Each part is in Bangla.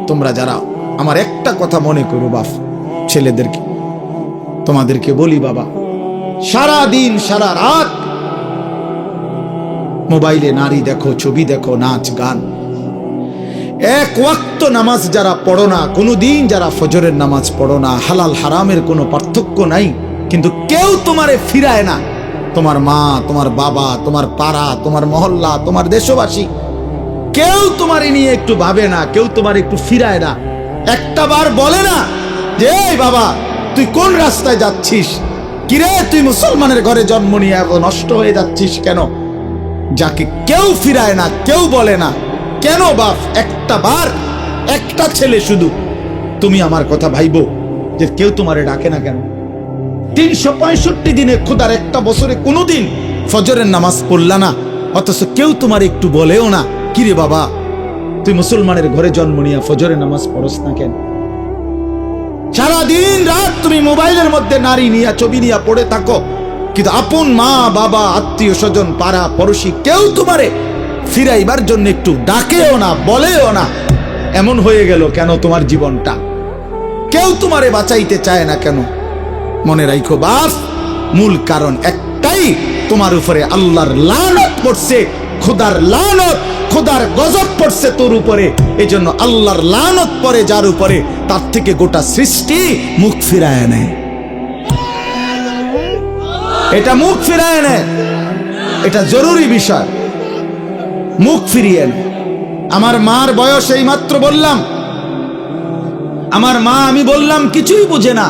তোমরা যারা আমার একটা কথা মনে করো বাপ, ছেলেদেরকে তোমাদেরকে বলি বাবা, সারা দিন সারা রাত মোবাইলে নারী দেখো, ছবি দেখো, নাচ গান, এক ওয়াক্ত নামাজ যারা পড়ো না, কোনোদিন যারা ফজরের নামাজ পড়ো না, হালাল হারামের কোনো পার্থক্য নাই, কিন্তু কেউ তোমারে ফিরায় না। তোমার মা, তোমার বাবা, তোমার পাড়া, তোমার মহল্লা, তোমার দেশবাসী, কেউ তোমার নিয়ে একটু ভাবে না, কেউ তোমার একটু ফিরায় না। একটা বার বলে না যে এই বাবা তুই কোন রাস্তায় যাচ্ছিস, কিরে তুই মুসলমানের ঘরে জন্ম নিয়ে এত নষ্ট হয়ে যাচ্ছিস কেন? যাকে কেউ ফিরায় না, কেউ বলে না, কেন বাপ? একটা বার, একটা ছেলে শুধু তুমি আমার কথা ভাইবো যে কেউ তোমারে ডাকে না কেন? 365 দিনে খোদার একটা বছরে কোনোদিন ফজরের নামাজ পড়লা না, অথচ কেউ তোমার একটু বলেও না কিরে বাবা তুই মুসলমানের ঘরে জন্ম নিয়ে ফজরের নামাজ পড়স না কেন? সারাদিন রাত তুমি মোবাইলের মধ্যে নারী নিয়ে, ছবি নিয়ে পড়ে থাকো, কিন্তু আপন মা বাবা, আত্মীয় স্বজন, পাড়া পড়োশি কেউ তোমারে ফিরাইবার জন্য একটু ডাকেও না, বলেও না। এমন হয়ে গেল কেন তোমার জীবনটা? কেউ তোমারে বাঁচাইতে চায় না কেন? মনে রাখো বাপ, মূল কারণ একটাই, তোমার উপরে আল্লাহর লানত পড়ছে, খোদার লানত, খোদার গজব পড়ছে তোর উপরে। এই জন্য আল্লাহর লানত পড়ে যার উপরে, তার থেকে গোটা সৃষ্টি মুখ ফিরায় নেয়। এটা মুখ ফিরায় নেয়, এটা জরুরি বিষয়, মুখ ফিরিয়ে নেয়। আমার মার বয়স এই মাত্র বললাম, আমার মা, আমি বললাম কিছুই বুঝে না,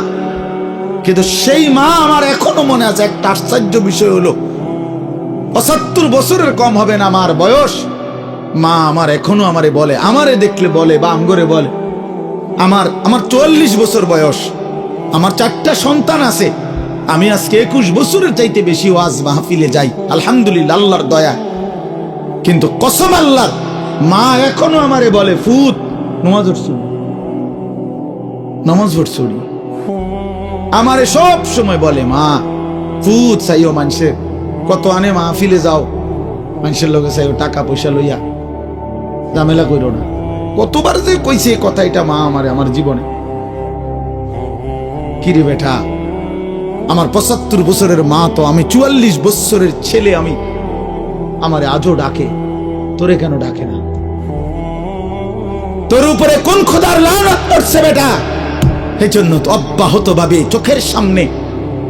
কিন্তু সেই মা আমার এখনো মনে আছে। একটা আশ্চর্য বিষয় হলো 75 বছরের কম হবে না আমার বয়স, মা আমার এখনো আমারে বলে, আমারে দেখলে বলে বা আমগরে বলে, আমার 44 বছর বয়স, আমার 4টা সন্তান আছে, আমি আজকে 21 বছরের চাইতে বেশি ওয়াজ মাহফিলে যাই, আলহামদুলিল্লাহ আল্লাহর দয়া। কিন্তু কসম আল্লাহর, মা এখনো আমারে বলে ফুত নামাজ পড়ছুনি, নামাজ পড়ছুনি। আমারে সব সময় বলে মা ফুত চাইও, মানুষের কত আনে মাহফিলে যাও, মানুষের লোকে চাইও টাকা পয়সা লইয়া, ঝামেলা কইরো না। কতবার যে কইছে এই কথা এটা মা আমারে, আমার জীবনে। কিরে বেটা, আমার 75 বছরের মা তো, আমি 44 বছরের ছেলে, আমি আমারে আজও ডাকে, তোরে কেন ডাকে না? তোর উপরে কোন খোদার লানত পড়ছে বেটা? এই জন্য তো অব্যাহত ভাবে চোখের সামনে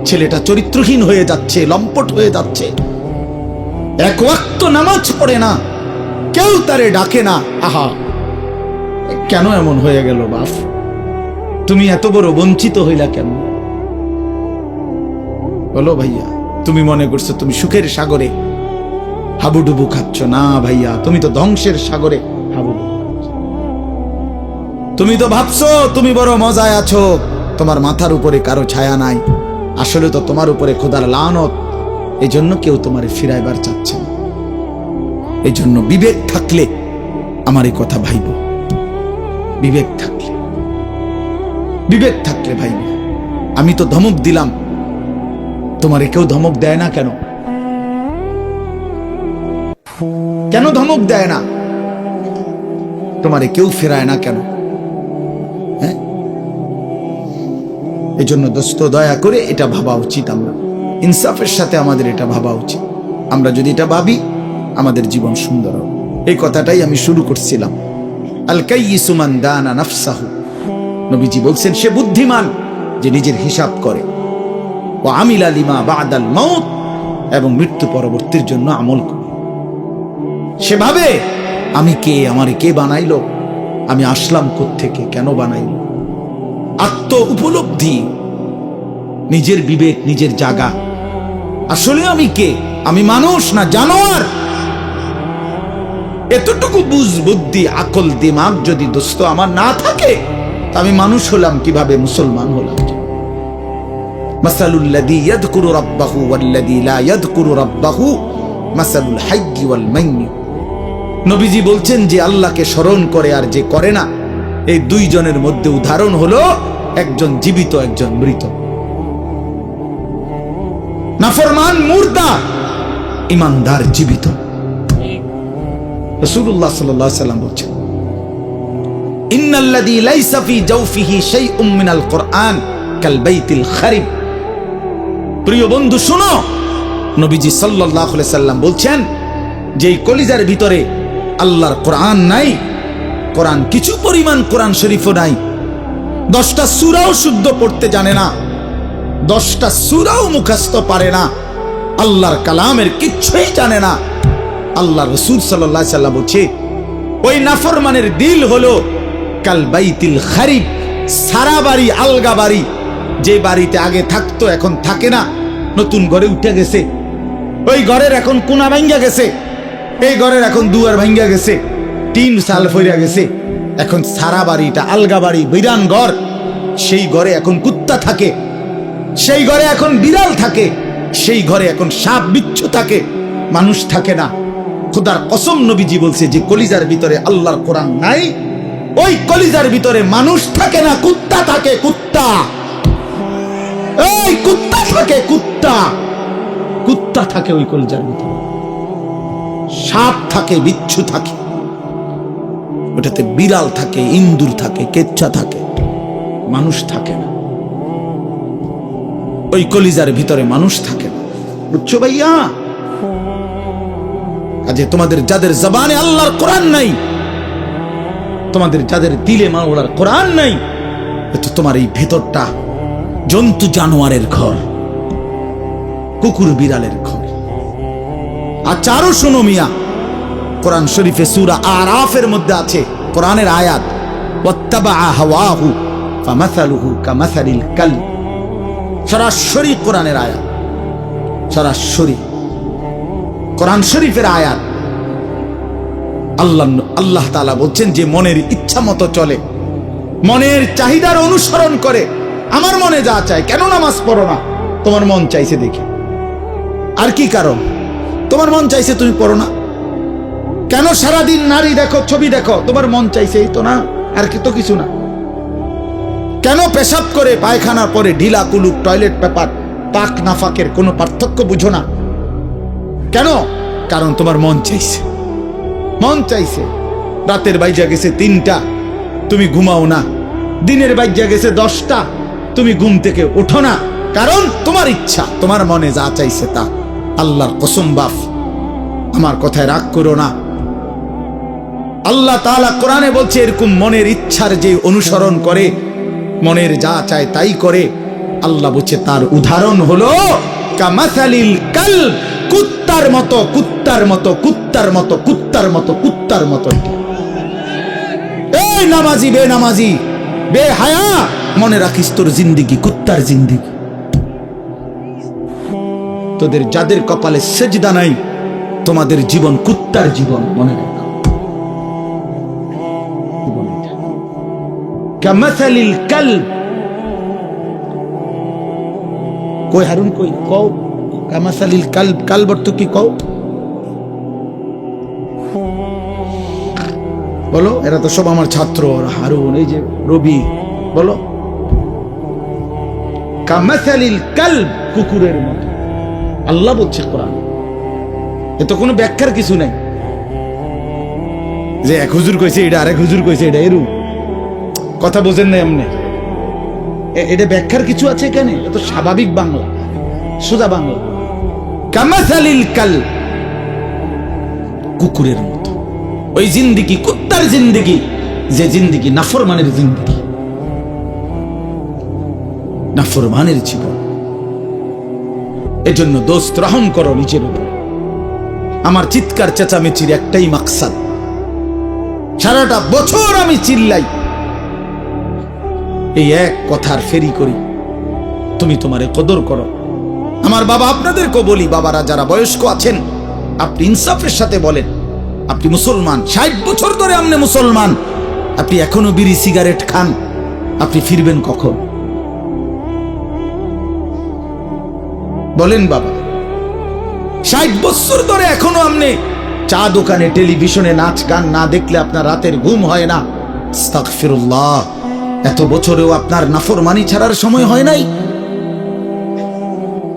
ছেলেটা চরিত্রহীন হয়ে যাচ্ছে, লম্পট হয়ে যাচ্ছে, এক ওয়াক্ত নামাজ পড়ে না, কেউ তারে ডাকে না। আহা, কেন এমন হয়ে গেল বাপ? তুমি এত বড় বঞ্চিত হইলা কেন? বলো ভাইয়া, তুমি মনে করছো তুমি সুখের সাগরে হাবুডুবু খাচ্ছ? না ভাইয়া, তুমি তো ধ্বংসের সাগরে হাবুডুবু খাচ্ছ। তুমি তো ভাবছো তুমি বড় মজায় আছো, তোমার মাথার উপরে কারো ছায়া নাই, আসলে তো তোমার উপরে খোদার লানত। এই জন্য কেউ তোমারে ফিরাইবার চাচ্ছে না। এই জন্য বিবেক থাকলে আমার এই কথা ভাইব, বিবেক থাকলে, বিবেক থাকলে ভাইব। আমি তো ধমক দিলাম, তোমারে কেউ ধমক দেয় না কেন? কেন ধমক দেয় না? তোমারে কেউ ফেরায় না কেন? হ্যাঁ, এই জন্য দোস্ত দয়া করে এটা ভাবা উচিত, আমরা ইনসাফের সাথে আমাদের এটা ভাবা উচিত। আমরা যদি এটা ভাবি, আমাদের জীবন সুন্দর হবে। এই কথাটাই আমি শুরু করছিলাম। আল কাইয়িসু মান দানা নাফসাহু, নবীজি বলছেন সে বুদ্ধিমান যে নিজের হিসাব করে, ওয়া আমিলা লিমা বাদাল মাউত, এবং মৃত্যু পরবর্তীর জন্য আমল করে। সেভাবে আমি কে, আমারে কে বানাইলো, আমি আসলাম কোত্থেকে, কেন বানাইলো, আত্ম উপলব্ধি, নিজের বিবেক, নিজের জাগা। আসলে আমি কে? আমি মানুষ না জানোয়ার? এতটুকু বুঝ, বুদ্ধি, আকল, দিমাগ যদি দোস্ত আমার না থাকে, আমি মানুষ হলাম কিভাবে, মুসলমান হলাম? মাসালুল্লাযী ইয়াযকুরু রাব্বাহু ওয়াল্লাযী লা ইয়াযকুরু রাব্বাহু মাসালুল হাইয়্যি ওয়াল মাইয়্যিত। নবীজি বলছেন যে আল্লাহকে স্মরণ করে আর যে করে না, এই দুইজনের মধ্যে উদাহরণ হলো একজন জীবিত, একজন মৃত। নাফরমান মুর্দা, ইমানদার জীবিত। রাসূলুল্লাহ সাল্লাল্লাহু আলাইহি ওয়াসাল্লাম বলছেন ইন্নাল্লাযী লাইসা ফী জাওফিহি শাইউম মিনাল কুরআন কাল বাইতিল খারিব। প্রিয় বন্ধু শুনো, নবীজি সাল্লাল্লাহু আলাইহি সাল্লাম বলছেন যে কলিজার ভিতরে আল্লাহর কোরআন নাই, কোরআন কিছু পরিমাণ কোরআন শরীফও নাই, 10টা সূরাও শুদ্ধ পড়তে জানে না, 10টা সূরাও মুখস্থ পারে না, আল্লাহর কালামের কিচ্ছুই জানে না, আল্লাহ রাসূল সাল্লাল্লাহু আলাইহি সাল্লাম বলছে ওই নাফরমানের দিল হলো কাল বাইতিল খারিব, সারা বাড়ি, আলগা বাড়ি, যে বাড়িতে আগে থাকতো এখন থাকে না, নতুন ঘরে উঠে গেছে, ওই ঘরের এখন কোনা ভাঙ্গা গেছে, এই ঘরের এখন দুয়ার ভাঙ্গা গেছে, টিন সাল ফইরা গেছে, এখন সারা বাড়িটা আলগা বাড়ি, বিরান ঘর, সেই ঘরে এখন কুত্তা থাকে, সেই ঘরে এখন বিড়াল থাকে, সেই ঘরে এখন সাপ বিচ্ছু থাকে, মানুষ থাকে না। খোদার কসম নবীজি বলছে যে কলিজার ভিতরে আল্লাহর কোরআন নাই, ওই কলিজার ভিতরে মানুষ থাকে না, কুত্তা থাকে, কুত্তা, এই কুত্তা থাকে, কুত্তা, কুত্তা থাকে ওই কলিজার ভিতরে, সাপ থাকে, বিচ্ছু থাকে, ওটাতে বিড়াল থাকে, ইন্দুর থাকে, কেচ্ছা থাকে, মানুষ থাকে না, ওই কলিজার ভিতরে মানুষ থাকে না। বুঝছো ভাইয়া? কাজে তোমাদের যাদের জবানে আল্লাহর কোরআন নাই, তোমাদের যাদের দিলে মাওলার কোরআন নাই, তো তোমার এই ভেতরটা জন্তু জানোয়ারের ঘর, কুকুর বিড়ালের ঘর। আচ্ছা আরো শোনো মিয়া, কোরআন শরীফে সূরা আরাফের মধ্যে আছে কোরআনের আয়াত, ওয়াত্তাবা হাওয়াহু ফামাসালুহু কামাসালিল কালব। সরাসরি কোরআনের আয়াত, সরাসরি কোরআন শরীফের আয়াত। আল্লাহ তাআলা বলছেন যে মনের ইচ্ছা মতো চলে, মনের চাহিদার অনুসরণ করে, আমার মনে যা চায়, কেন নামাজ পড়ো না? তোমার মন চাইছে দেখে। আর কি কারণ? তোমার মন চাইছে তুমি পড়ো না কেন? সারাদিন নারী দেখো, ছবি দেখো, তোমার মন চাইছে, এই তো না, আর কি তো কিছু না। কেন পেশাব করে পায়খানার পরে ঢিলা কুলুক, টয়লেট পেপার, পাক নাফাকের কোনো পার্থক্য বুঝো না কেন? কারণ তোমার মন চাইছে, মন চাইছে। রাতের বাইজা গেছে 3টা, তুমি ঘুমাও না, দিনের বাইজা গেছে 10টা, তুমি ঘুম থেকে ওঠো না, কারণ তোমার ইচ্ছা, তোমার মনে যা চাইছে তা। আল্লাহর কসম বাপ, আমার কথায় রাগ করো না। আল্লাহ তাআলা কোরআনে বলছে এরকম মনের ইচ্ছার যে অনুসরণ করে, মনের যা চায় তাই করে, আল্লাহ বলছে তার উদাহরণ হলো কামাসালিল কালব, কুত্তার মতো, কুত্তার মতো, কুত্তার মতো, কুত্তার মতো, কুত্তার মতো। এই নামাজি বেনামাজি বেহায়া, মনে রাখিস তোর জিন্দেগি কুত্তার জিন্দেগি। তোদের যাদের কপালে সেজদা নাই, তোমাদের জীবন কুত্তার জীবন, মনে রাখো। কামাসালিল কালব, কই হারুন কই কও কামাসালিল কালব, কালব অর্থ কি কও বলো? এরা তো সব আমার ছাত্র, হারুন, এই যে রবি, বলো। কামাসালিল কালব, কুকুরের মতো আল্লাহ বলছে কোরআন। এ তো কোনো ব্যাখ্যার কিছু নাই যে এক হুজুর কইছে এটা, আরেক হুজুর কইছে এটা, এরকম কথা বোঝেন না এমনি। এটা ব্যাখ্যার কিছু আছে এখানে? এটা তো স্বাভাবিক বাংলা, সোজা বাংলা। কামাসালিল কালব, কুকুরের মতো। ওই জিন্দেগি কুত্তার জিন্দেগি, যে জিন্দেগি নাফরমানের জিন্দেগি, নাফরমানের জীবন। এজন্য দোস্ত রহম করো নিজের উপর। আমার চিৎকার চেঁচামেচির একটাই মাকসাদ, সারাটা বছর আমি চিল্লাই, এই এক কথার ফেরি করি, তুমি তোমারে কদর করো। আমার বাবা, আপনাদেরকে বলি, বাবারা যারা বয়স্ক আছেন, আপনি ইনসাফের সাথে বলেন, আপনি মুসলমান, 60 বছর ধরে আপনি মুসলমান, আপনি এখনো বিড়ি সিগারেট খান, আপনি ফিরবেন কখন? বলেন বাবা। 60 বছর ধরে এখনো আপনি চা দোকানে, টেলিভিশনে নাচ গান না দেখলে আপনার রাতের ঘুম হয় না। আস্তাগফিরুল্লাহ, এত বছরেও আপনার নাফরমানি ছাড়ার সময় হয় নাই?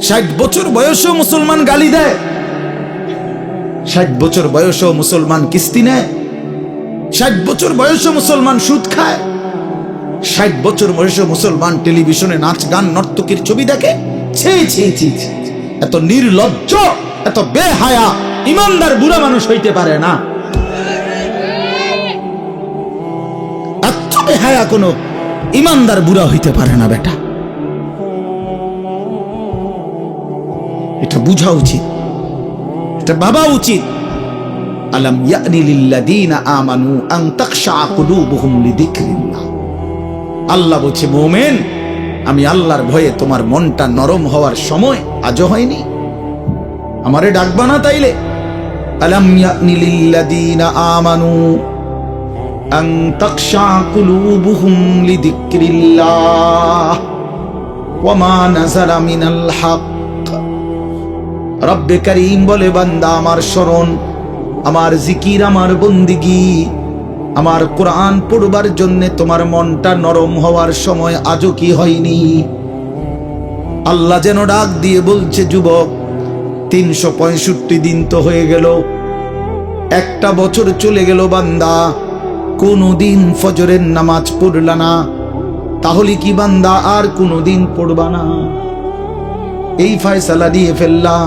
60 বছর বয়সেও মুসলমান গালি দেয়, 60 বছর বয়সেও মুসলমান কিস্তি নেয়, 60 বছর বয়সে মুসলমান সুদ খায়, 60 বছর বয়সে মুসলমান টেলিভিশনে নাচ গান নর্তকীর ছবি দেখে। ছি ছি ছি ছি, এত নির্লজ্জ, এত বেহায়া ইমানদার বুড়া মানুষ হইতে পারে না। এত বেহায়া কোনো ইমানদার বুড়া হইতে পারে না বেটা। এটা বুঝা উচিত, এটা ভাবা উচিত। আলাম ইয়ানি লিল্লাযীনা আমানু আন তাখশা কুলুবুহুম লিযিকরিল্লাহ। আল্লাহ বলছে, মুমিন, আমি আল্লাহর ভয়ে তোমার মনটা নরম হওয়ার সময় আজও হয়নি? আমারে ডাকবা না তাইলে? আলাম ইয়ানি লিল্লাযীনা আমানু আন তাখশা কুলুবুহুম লিযিকরিল্লাহ ওয়া মা নাযালা মিনাল হক। রব্বে কারীম বলে, বান্দা আমার স্মরণ, আমার জিকির, আমার বন্দিগি, আমার কোরআন পড়বার জন্য তোমার মনটা নরম হওয়ার সময় আজও কি হয়নি? আল্লাহ যেন ডাক দিয়ে বলছে, যুবক, 365 দিন তো হয়ে গেল, একটা বছর চলে গেল, বান্দা কোনদিন ফজরের নামাজ পড়লা না, তাহলে কি বান্দা আর কোনদিন পড়বা না? এই ফয়সালা দিয়ে ফেললা।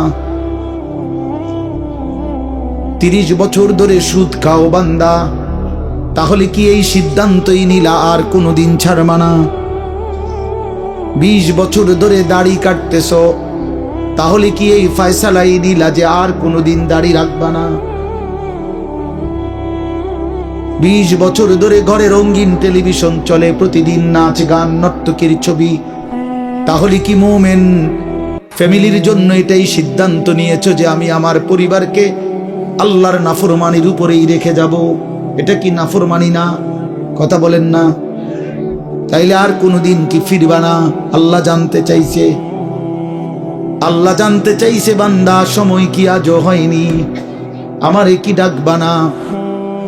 30 বছর ধরে সুদ খাও বান্দা, তাহলে কি এই সিদ্ধান্তই নিলা আর কোনদিন ছাড়বা না? 20 বছর ধরে দাড়ি কাটতেছ, তাহলে কি এই ফয়সালাই নিলা যে আর কোনদিন দাড়ি রাখবা না? 20 বছর ধরে ঘরে রঙিন টেলিভিশন চলে, প্রতিদিন নাচ গান নর্তকীর ছবি, তাহলে কি মুমিন ফ্যামিলির জন্য এটাই সিদ্ধান্ত নিয়েছো যে আমি আমার পরিবারকে আল্লাহর নাফরমানির উপরেই রেখে যাব? এটা কি নাফরমানি না? কথা বলেন না? তাইলে আর কোনদিন কি ফিরবা না? আল্লাহ জানতে চাইছে, আল্লাহ জানতে চাইছে, বান্দা সময় কি আজও হয়নি? আমারে কি ডাকবা না?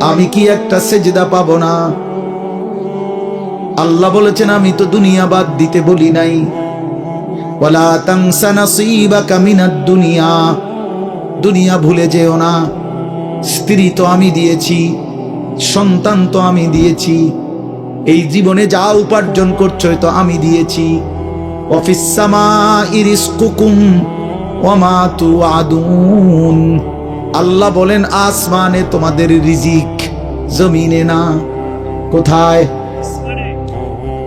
আমি কি একটা সেজদা পাবো না? আল্লাহ বলেছেন, আমি তো দুনিয়া বাদ দিতে বলি নাই। ওয়ালা তানসা নাসীবাকা মিনাদ দুনিয়া, দুনিয়া ভুলে যেও না। স্ত্রী তো আমি দিয়েছি, সন্তান তো আমি দিয়েছি, এই জীবনে যা উপার্জন করছো তো আমি দিয়েছি। ওয়াফিস সামাই রিজকুকুম ওয়া মা তুআদুন। আল্লাহ বলেন, আসমানে তোমাদের রিজিক, জমিনে না। কোথায়?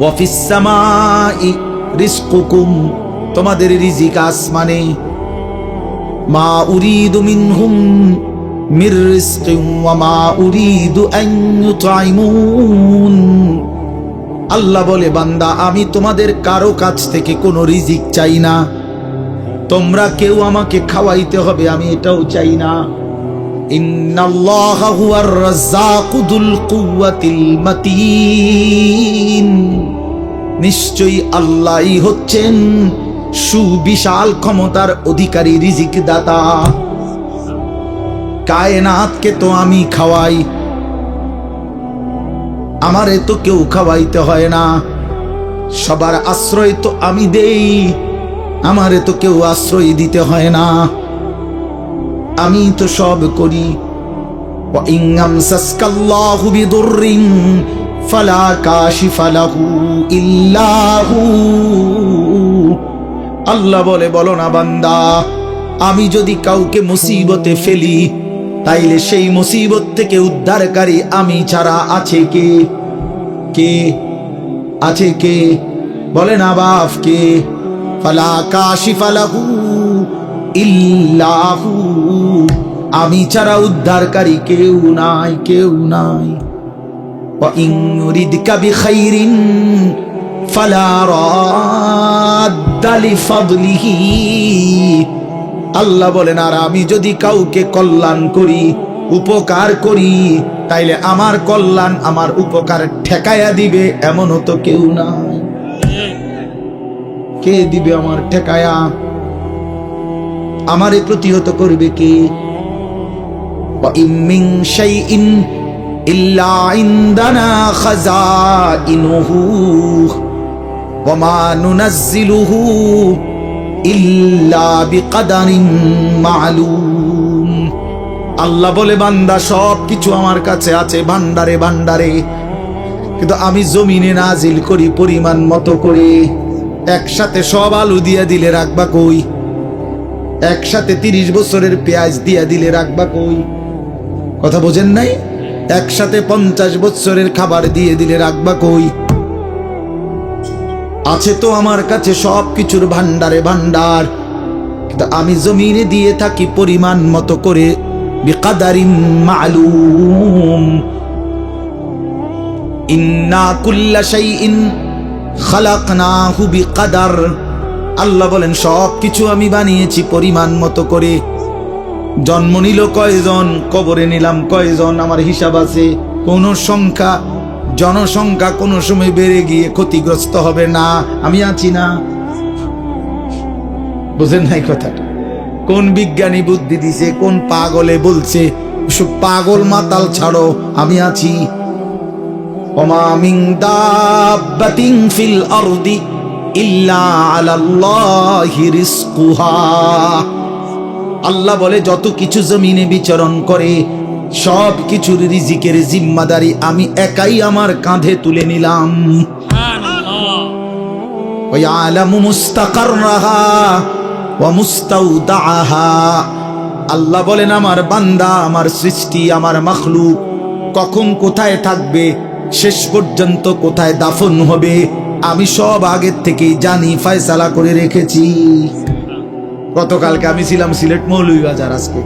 ওয়াফিস সামাই রিজকুকুম, তোমাদের রিজিক আসমানে। মা উরিদু মিনহুম মির রিজকিন ওয়া মা উরিদু আন ইউতঈমুন। আল্লাহ বলে, বান্দা আমি তোমাদের কারো কাছ থেকে কোনো রিজিক চাই না, তোমরা কেউ আমাকে খাওয়াইতে হবে আমি এটাও চাই না। ইন্নাল্লাহা হুয়ার রাজ্জাকু যুল কুওয়াতিল মাতিন। নিশ্চয়ই আল্লাহই হচ্ছেন সুবিশাল ক্ষমতার অধিকারী, রিজিক দাতা। কায়নাতকে তো আমি খাওয়াই, আমারে তো কেউ খাওয়াইতে হয় না। সবার আশ্রয় তো আমি দেই, আমারে তো কেউ আশ্রয় দিতে হয় না, আমি তো সব করি। ওয়া ইন আমসাসকাল্লাহু বিদুররিন ফালা কাশিফা লাহু ইল্লা হু। আল্লাহ বলে, বলো না বান্দা, আমি যদি কাউকে মুসিবতে ফেলি, তাইলে সেই মুসিবত থেকে উদ্ধারকারী আমি ছাড়া আছে কে? কে আছে? কে বলে না বাপ? কে? ফালা কাশিফা লাহু ইল্লা হু। আমি ছাড়া উদ্ধারকারী কেউ নাই, কেউ নাই। ওয়া ইন ইউরিদকা বিখাইরিন ফালা রাদ্দা লিফাদলিহি। আল্লাহ বলেন, আর আমি যদি কাউকে কল্যাণ করি, উপকার করি, তাইলে আমার কল্যাণ, আমার উপকার ঠেকায়া দিবে এমনও তো কেউ নাই। কে দিবে আমার ঠেকায়া? আমারে প্রতিহত করবে কে? ওয়া ইন মিন শাইইন ইল্লা ইনদানা খাযাইনুহু ওয়া মা নুনাজ্জিলুহু ইল্লা বিকদারিন মা'লুম। আল্লাহ বলে বান্দা সব কিছু আমার কাছে আছে ভান্ডারে ভান্ডারে, কিন্তু আমি জমিনে নাজিল করি পরিমাণ মতো করে। একসাথে সব আলু দিয়া দিলে রাখবা কই? একসাথে 30 বছরের পেঁয়াজ দিয়া দিলে রাখবা কই? কথা বোঝেন নাই? একসাথে 50 বছরের খাবার দিয়ে দিলে রাখবা কই? আছে তো আমার কাছে সব কিছুর ভান্ডারে ভান্ডার, কিন্তু আমি জমিনে দিয়ে থাকি পরিমাণ মতো করে, বিকাদারিন মালুম। ইন্না কুল্লা শাইইন খালাকনাহু বিকাদার। আল্লাহ বলেন সব কিছু আমি বানিয়েছি পরিমাণ মতো করে। জন্ম নিল কয়জন, কবরে নিলাম কয়জন, আমার হিসাব আছে। কোন সংখ্যা, জনসংখ্যা কোন সময় বেড়ে গিয়ে ক্ষতিগ্রস্ত হবে না, আমি আছি না। বুঝেন নাই কথাটা? কোন বিজ্ঞানী বুদ্ধি দিছে, কোন পাগলে বলছে? সব পাগল মাতাল ছাড়ো, আমি আছি। ওমা মিন দাব্বাতিন ফিল আরদি ইল্লা আলাল্লাহি রিজকুহা। আল্লাহ বলে যত কিছু জমিনে বিচরণ করে সব কিছুর রিজিকের জিম্মাদারি আমি একাই আমার কাঁধে তুলে নিলাম। ওয়া ইয়ালামু মুস্তাকাররাহা ওয়া মুস্তাউদাআহা। আল্লাহ বলেন আমার বান্দা, আমার সৃষ্টি, আমার মাখলুক কখন কোথায় থাকবে, শেষ পর্যন্ত কোথায় দাফন হবে, আমি সব আগের থেকেই জানি, ফয়সালা করে রেখেছি। গতকালকে আমি ছিলাম সিলেট মৌলভীবাজার, আজকে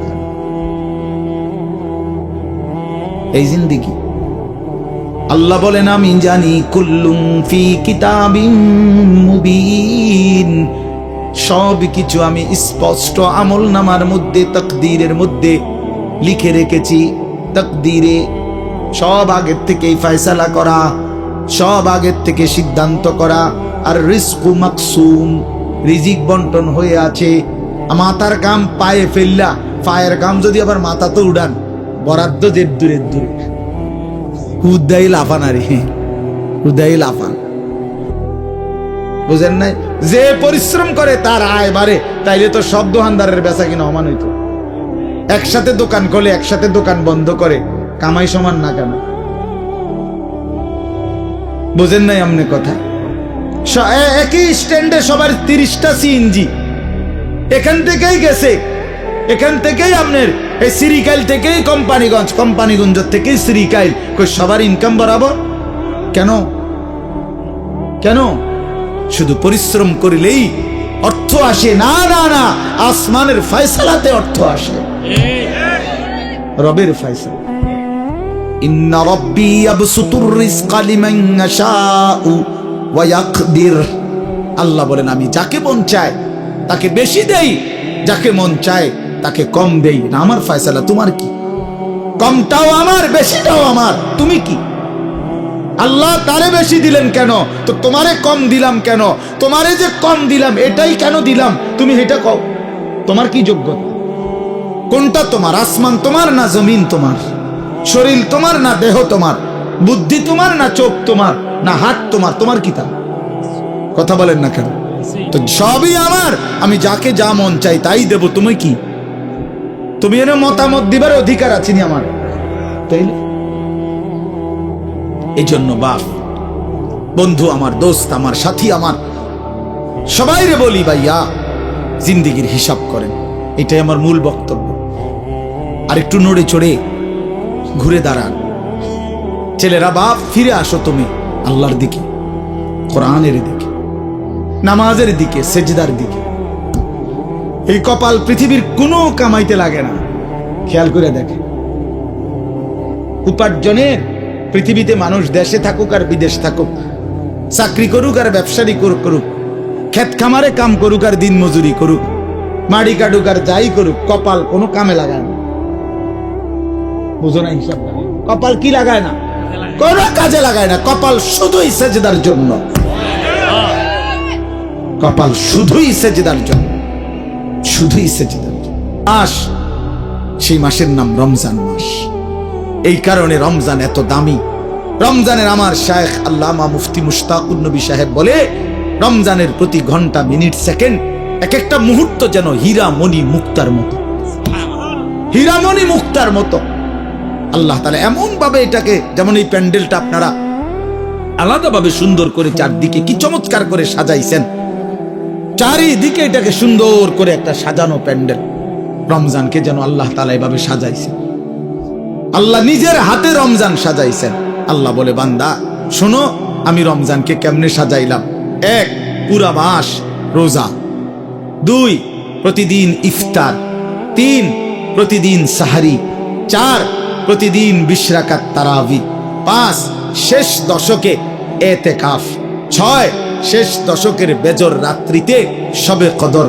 এই জিন্দেগি। আল্লাহ বলেন আমি জানি, কুল্লুম ফি কিতাবিম মুবিন। সব কিছু আমি স্পষ্ট আমলনামার মধ্যে, তাকদীরের মধ্যে লিখে রেখেছি। তাকদীরে সব আগের থেকেই ফয়সালা করা, সব আগের থেকে সিদ্ধান্ত করা। আর রিজকু মাকসুম, রিজিক বন্টন হয়ে আছে। মাথার কাম পায়ে ফেললা, পায়ের কাম যদি আবার মাথা তো উড়ান, বরাদ্দ যে দূরে দূরে, উদ্দাই লাফান। আরে উদ্দাই লাফান, বুঝেন নাই? যে পরিশ্রম করে তার আয় বাড়ে, তাইলে তো সব দোকানদারের বেচা কিনা সমান হইতো। একসাথে দোকান খোলে, একসাথে দোকান বন্ধ করে, কামাই সমান না কেন? বুঝেন নাই আমনে কথা? একই স্ট্যান্ডে সবার 30টা সিএনজি এখান থেকেই গেছে, এখান থেকেই আপনার এই সিরিকাইল থেকেই কোম্পানিগঞ্জ, কোম্পানিগঞ্জ থেকেই সিরিকাইল, কই সবার ইনকাম বরাবর কেন? কেন? শুধু পরিশ্রম করিলেই অর্থ আসে? না না না, আসমানের ফয়সালাতে অর্থ আসে, রবের ফয়সালা। ইন্না রাব্বি ইয়াবসুতুর রিজকা লিমান ইয়াশাউ ওয়া ইয়াকদির। আল্লাহ বলেন আমি যাকে মন চায় তাকে বেশি দেই, যাকে মন চায় তাকে কম দেই। না আমার ফয়সালা, তোমার কি? কমটাও আমার, বেশিটাও আমার, তুমি কি? আল্লাহ তারে বেশি দিলেন কেন, তো তোমারে কম দিলাম কেন? তোমারে যে কম দিলাম এটাই কেন দিলাম, তুমি এটা কও। তোমার কি যোগ্যতা? কোনটা তোমার? আসমান তোমার না জমিন তোমার? শরীর তোমার না দেহ তোমার? বুদ্ধি তোমার না চোখ তোমার না হাত তোমার? তোমার কি তা? কথা বলেন না কেন? তো সবই আমার, আমি যাকে যা মন চাই তাই দেব। তুমি কি? তুমি এর মতামত দিবার অধিকার আছে নি আমার? তাই এই জন্য বাপ, বন্ধু আমার, দোস্ত আমার, সাথী আমার, সবাই রে বলি ভাইয়া জিন্দেগির হিসাব করেন। এটাই আমার মূল বক্তব্য। আর একটু নড়ে চড়ে ঘুরে দাঁড়ান। ছেলেরা বাপ ফিরে আসো তুমি আল্লাহর দিকে, কোরআনের দিকে, নামাজের দিকে, সেজদার দিকে। এই কপাল পৃথিবীর কোনো কামাইতে লাগে না। খেয়াল করে দেখে, উপার্জনের পৃথিবীতে মানুষ দেশে থাকুক আর বিদেশ থাকুক, চাকরি করুক আর ব্যবসায়ী করুক, ক্ষেত খামারে কাম করুক আর দিন মজুরি করুক, মাড়ি কাটুক আর যাই করুক, কপাল কোনো কামে লাগায় না। বুঝো না হিসাব? কপাল কি লাগায় না? কোন কাজে লাগায় না। কপাল শুধুই সেজদার জন্য, কপাল শুধুই সেজদার জন্য, শুধুই সেজদার জন্য। মাস, সেই মাসের নাম রমজান মাস। এই কারণে রমজান এত দামি। রমজানের আমার শায়েখ আল্লামা মুফতি মুশতাকুন নবী সাহেব বলে, রমজানের প্রতি ঘন্টা, মিনিট, সেকেন্ড, এক একটা মুহূর্ত যেন হীরা মণি মুক্তার মতো। হীরামণি মুক্তার মতো। আল্লাহ তাআলা এমন ভাবে এটাকে, যেমন এই প্যান্ডেলটা আপনারা আলাদাভাবে সুন্দর করে চারদিকে কি চমৎকার করে সাজাইছেন, চারিদিকে এটাকে সুন্দর করে একটা সাজানো প্যান্ডেল। রমজানকে যেন আল্লাহ তাআলা এভাবে সাজাইছেন, আল্লাহ নিজের হাতে রমজান সাজাইছেন। আল্লাহ বলে, বান্দা শোনো আমি রমজানকে কেমনে সাজাইলাম। 1, পুরা মাস রোজা। 2, প্রতিদিন ইফতার। 3, প্রতিদিন সাহারি। 4, প্রতিদিন 20 রাকাত তারাবি। 5, শেষ দশকে এতেকাফ। 6, শেষ দশকের বেজর রাত্রিতে শবে কদর।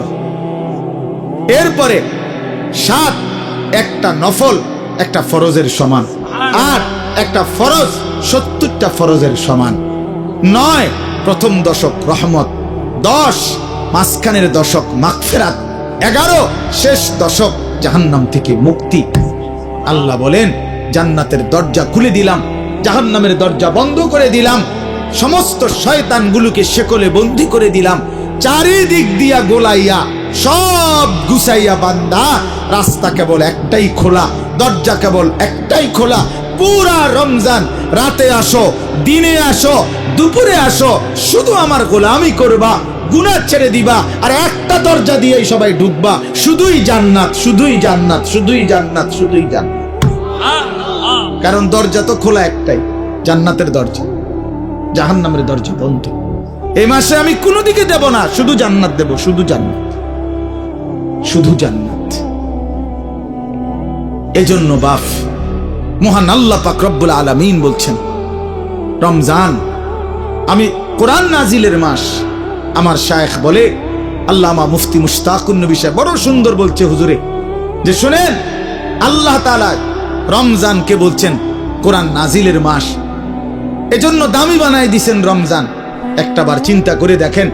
এরপরে 7, একটা নফল একটা ফরজের সমান। 8, একটা ফরজ 70টা ফরজের সমান। 9, প্রথম দশক রহমত। 10, মাঝখানের দশক মাগফিরাত। 11, শেষ দশক জাহান্নাম থেকে মুক্তি। আল্লাহ বলেন, জান্নাতের দরজা খুলে দিলাম, জাহান্নামের দরজা বন্ধ করে দিলাম, সমস্ত শয়তানগুলোকে শেকলে বন্দী করে দিলাম, চারিদিক দিয়া গোলাইয়া সব গুছাইয়া বান্দা রাস্তা কেবল একটাই খোলা, দরজা কেবল একটাই খোলা। পুরা রমজান রাতে আসো, দিনে আসো, দুপুরে আসো, শুধু আমার গোলামি করবা, গুনাহ ছেড়ে দিবা, আর একটা দরজা দিয়েই সবাই ঢুকবা, শুধুই জান্নাত, শুধুই জান্নাত, শুধুই জান্নাত, শুধুই জান্নাত। কারণ দরজা তো খোলা একটাই, জান্নাতের দরজা, জাহান্নামের দরজা বন্ধ। এই মাসে আমি কোনো দিকে দেব না, শুধু জান্নাত দেব, শুধু জান্নাত, শুধু জান্নাত। এজন্য বাপ মহান আল্লাহ পাক রব্বুল আলামিন বলছেন, রমজান আমি কোরআন নাজিলের মাস। আমার শায়েখ বলে, আল্লামা মুফতি মুশতাকুন নবী সাহেব বড় সুন্দর বলছে হুজুরে, যে শুনেন আল্লাহ তাআলা রমজানকে বলছেন কোরআন নাজিলের মাস, এজন্য দামি বানাই দিছেন রমজান। একটাবার চিন্তা করে দেখেন,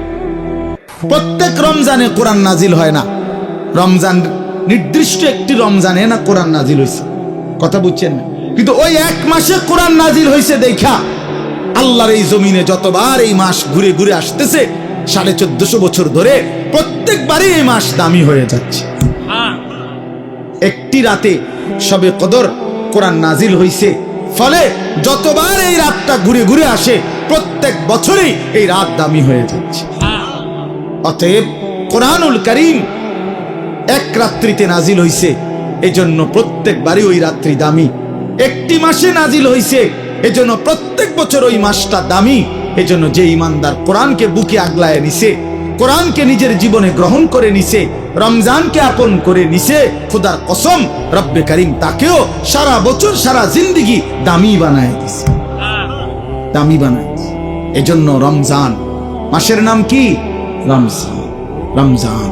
প্রত্যেক রমজানে কোরআন নাজিল হয় না, রমজান নির্দিষ্ট একটি রমজানে না কোরআন নাজিল হয়েছে, কথা বুঝছেন না? কিন্তু ওই এক মাসে কোরআন নাজিল হয়েছে দেখা আল্লাহর এই জমিনে যতবার এই মাস ঘুরে ঘুরে আসতেছে 1450 বছর ধরে, প্রত্যেকবারই এই মাস দামি হয়ে যাচ্ছে। একটি রাতে শবে কদর কোরআন নাজিল হয়েছে, ফলে যতবার এই রাতটা ঘুরে ঘুরে আসে প্রত্যেক বছরই এই রাত দামি হয়ে যাচ্ছে। অতএব কোরআনুল কারীম এক রাত্রিতে নাজিল হইছে, এজন্য প্রত্যেকবারই ওই রাত্রি দামি। একটি মাসে নাজিল হইছে, এজন্য প্রত্যেক বছর ওই মাসটা দামি। এজন্য যে ইমানদার কোরআনকে বুকে আগলায় নিছে, কোরআনকে নিজের জীবনে গ্রহণ করে নিছে, রমজানকে আপন করে নিছে, খোদার কসম রব্বে কারীম তাকেও সারা বছর সারা জিন্দেগি দামি বানায় দিছে, দামি বানায় দিছে। এজন্য রমজান মাসের নাম কি? রমজান। রমজান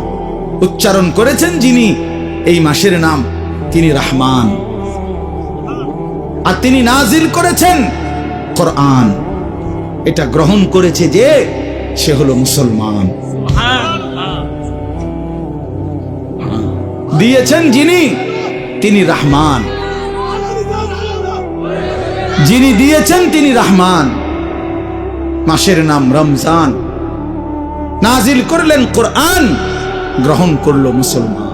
উচ্চারণ করেছেন যিনি এই মাসের নাম, তিনি রহমান, আর তিনি নাজিল করেছেন কোরআন। এটা গ্রহণ করেছে যে সে হলো মুসলমান। দিয়েছেন যিনি, তিনি রহমান, যিনি দিয়েছেন তিনি রহমান। মাসের নাম রমজান, নাজিল করলেন কোরআন, গ্রহণ করলো মুসলমান।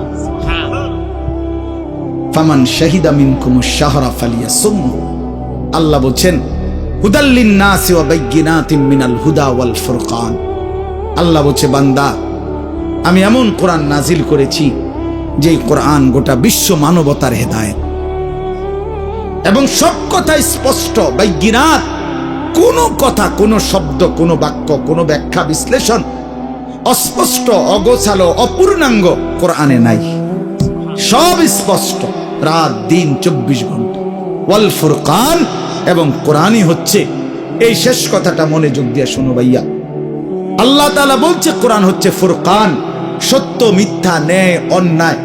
ফামান শাহিদা মিনকুমুশ শাহরা ফালিয়াসুম। আল্লাহ বলেন হুদাল লিন-নাসি ওয়া বাইয়িনাতিন মিনাল হুদা ওয়াল ফুরকান। আল্লাহ বলছে, বান্দা আমি এমন কোরআন নাজিল করেছি যে কোরআন গোটা বিশ্ব মানবতার হেদায়েত, এবং সব কথা স্পষ্ট, বাইয়িনাত, কোন কথা, কোন শব্দ, কোন বাক্য, কোন ব্যাখ্যা বিশ্লেষণ অস্পষ্ট, অগোছালো, অপূর্ণাঙ্গ কোরআনে নাই, সব স্পষ্ট, রাত দিন 24 ঘন্টা। ওয়াল ফুরকান, এবং কোরআনই হচ্ছে, এই শেষ কথাটা মনোযোগ দিয়ে শোনো ভাইয়া, আল্লাহ তাআলা বলছে কোরআন হচ্ছে ফুরকান, সত্য মিথ্যা, ন্যায় অন্যায়,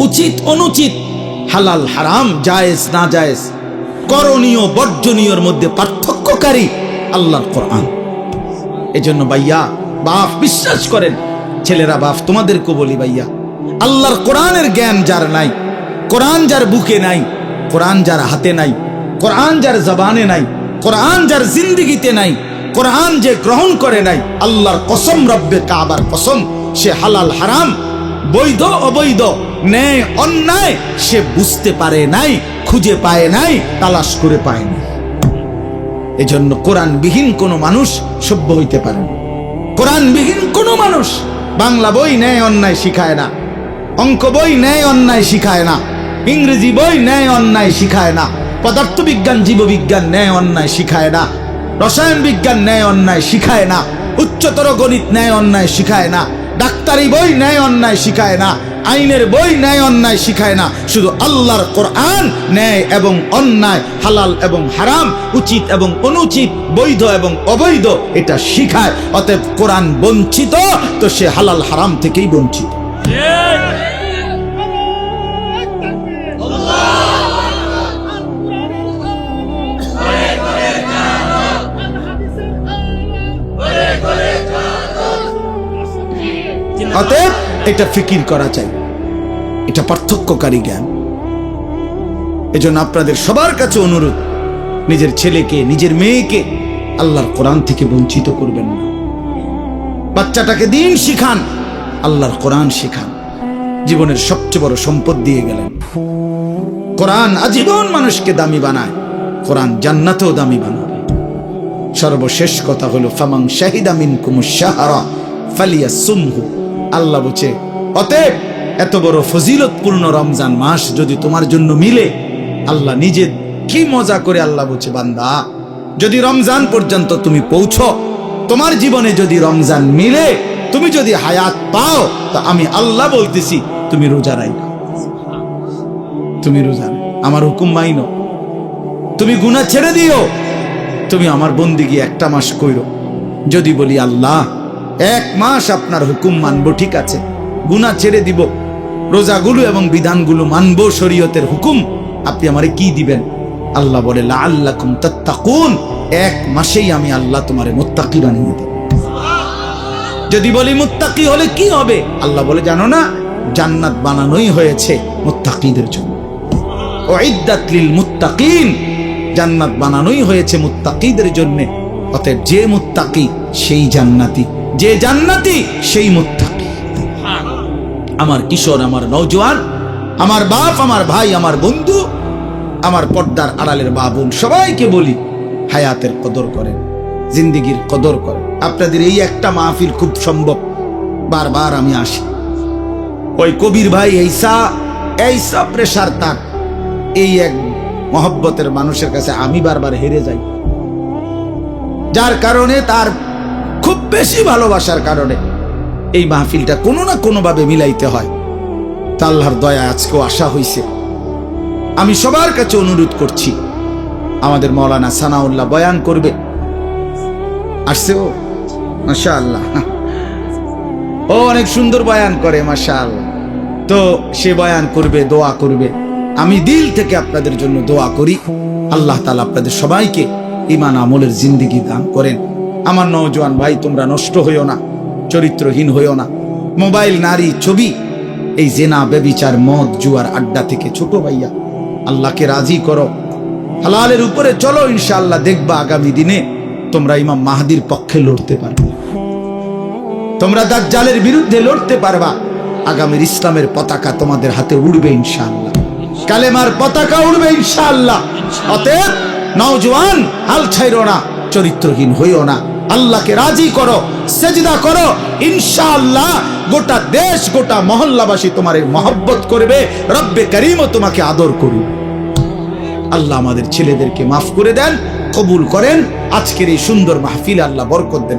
উচিত অনুচিত, হালাল হারাম, জায়েজ না জায়েজ, করণীয় বর্জনীয়র মধ্যে পার্থক্যকারী আল্লাহর কোরআন। এজন্য ভাইয়া বাপ বিশ্বাস করেন, ছেলেরা বাপ তোমাদেরকে বলি ভাইয়া, আল্লাহর কোরআনের জ্ঞান যার নাই, কোরআন যার বুকে নাই, কোরআন যার হাতে নাই, কোরআন যার জবানে নাই, কোরআন যার জিন্দেগিতে নাই, কোরআন যে গ্রহণ করে নাই, আল্লাহর কসম, রব্বে কাবার কসম, সে হালাল হারাম বৈধ অবৈধ, ন্যায় অন্যায় সে বুঝতে পারে নাই, খুঁজে পায় নাই, তালাশ করে পায়নি। এজন্য কোরআনবিহীন কোনো মানুষ সভ্য হইতে পারে না। কোরআনবিহীন কোনো মানুষ বাংলা বই ন্যায় অন্যায় শিখায় না, অঙ্ক বই ন্যায় অন্যায় শিখায় না, ইংরেজি বই ন্যায় অন্যায় শিখায় না, পদার্থবিজ্ঞান জীববিজ্ঞান ন্যায় অন্যায় শিখায় না, রসায়ন বিজ্ঞান ন্যায় অন্যায় শিখায় না, উচ্চতর গণিত ন্যায় অন্যায় শিখায় না, ডাক্তারি বই ন্যায় অন্যায় শিখায় না, আইনের বই ন্যায় অন্যায় শিখায় না। শুধু আল্লাহর কোরআন ন্যায় এবং অন্যায়, হালাল এবং হারাম, উচিত এবং অনুচিত, বৈধ এবং অবৈধ এটা শিখায়। অতএব কোরআন বঞ্চিত তো সে হালাল হারাম থেকেই বঞ্চিত। অতএব এটা ফিকির করা চাই, এটা পার্থক্যকারী জ্ঞান। এজন্য আপনাদের সবার কাছে অনুরোধ, নিজের ছেলেকে, নিজের মেয়েকে আল্লাহর কোরআন থেকে বঞ্চিত করবেন না। বাচ্চাটাকে দিন শিখান, আল্লাহর কোরআন শিখান। জীবনের সবচেয়ে বড় সম্পদ দিয়ে গেলেন। কোরআন আজীবন মানুষকে দামি বানায়, কোরআন জান্নাতেও দামি বানাবে। সর্বশেষ কথা হলো ফামান শাহিদা মিনকুমুশ শাহরা ফালিয়াসুমহু। আল্লাহ বলছে, অতএব এত বড় ফজিলতপূর্ণ রমজান মাস যদি তোমার জন্য মিলে, আল্লাহ নিজে কি মজা করে আল্লাহ বলছে, বান্দা যদি রমজান পর্যন্ত তুমি পৌঁছো, তোমার জীবনে যদি রমজান মিলে, তুমি যদি হায়াত পাও, তো আমি আল্লাহ বলতেছি তুমি রোজা রাখো, তুমি রোজা আমার হুকুম মাইনো, তুমি গুনাহ ছেড়ে দিও, তুমি আমার বন্দেগী একটা মাস কইরো। যদি বলি আল্লাহ 1 মাস আপনার হুকুম মানবো, ঠিক আছে, গুনাহ ছেড়ে দিব, রোজাগুলো এবং বিধানগুলো মানবো, শরীয়তের হুকুম, আপনি আমারে কি দিবেন? আল্লাহ বলে লাআল্লাকুম তাত্তাকুন, 1 মাসেই আমি আল্লাহ তোমারে মুত্তাকি বানিয়ে দেব। যদি বলি মুত্তাকি হলে কি হবে? আল্লাহ বলে জানো না, জান্নাত বানানোই হয়েছে মুত্তাকিদের জন্য। উইদ্দাত লিল মুত্তাকিন, জান্নাত বানানোই হয়েছে মুত্তাকিদের জন্য। অতএব যে মুত্তাকি সেই জান্নাতি, যে জান্নাতি সেই মুত্তাকি। আমার কিশোর, আমার নওজোয়ান, আমার বাপ, আমার ভাই, আমার বন্ধু, আমার পর্দার আড়ালের মা বোন, সবাইকে বলি হায়াতের কদর করেন, জিন্দেগির কদর করেন। আপনাদের এই একটা মাহফিল খুব সম্ভব, বারবার আমি আসি। ওই কবির ভাই এইসা প্রেশার তার, এই এক মহব্বতের মানুষের কাছে আমি বারবার হেরে যাই, যার কারণে, তার খুব বেশি ভালোবাসার কারণে এই মাহফিলটা কোনো না কোনো ভাবে মিলাইতে হয়। তা আল্লাহর দয়া আজকেও আসা হইছে। আমি সবার কাছে অনুরোধ করছি, আমাদের মাওলানা সানাউল্লাহ বয়ান করবে, আসছে ও, মাশাআল্লাহ, ও অনেক সুন্দর বয়ান করে, মাশাআল্লাহ। তো সে বয়ান করবে, দোয়া করবে। আমি দিল থেকে আপনাদের জন্য দোয়া করি, আল্লাহ তাআলা আপনাদের সবাইকে ঈমান আমলের জিন্দেগি দান করেন। আমার নওজোয়ান ভাই, তোমরা নষ্ট হইও না, চরিত্রহীন হইও না। মোবাইল, নারী, ছবি, এই জেনা, ব্যভিচার, মদ, জুয়ার আড্ডা থেকে ছোট ভাইয়া আল্লাহকে রাজি করো, হালালের উপরে চলো, ইনশাআল্লাহ দেখবা আগামী দিনে তোমরা ইমাম মাহদির পক্ষে লড়তে পারবে, তোমরা দাজ্জালের বিরুদ্ধে লড়তে পারবা। আগামীর ইসলামের পতাকা তোমাদের হাতে উড়বে ইনশাআল্লাহ, কালেমার পতাকা উড়বে ইনশাআল্লাহ। অতএব নওজোয়ান, হাল ছাইরো না, চরিত্রহীন হইও না, আল্লাহকে রাজি করো, সেজদা করো, ইনশাআল্লাহ গোটা দেশ, গোটা মহল্লাবাসী তোমারে মহব্বত করবে, রব্বে করিমও তোমাকে আদর করবে। আল্লাহ আমাদের ছেলেদেরকে মাফ করে দেন, কবুল করেন। আজকের এই সুন্দর মাহফিলে আল্লাহ বরকত দেন।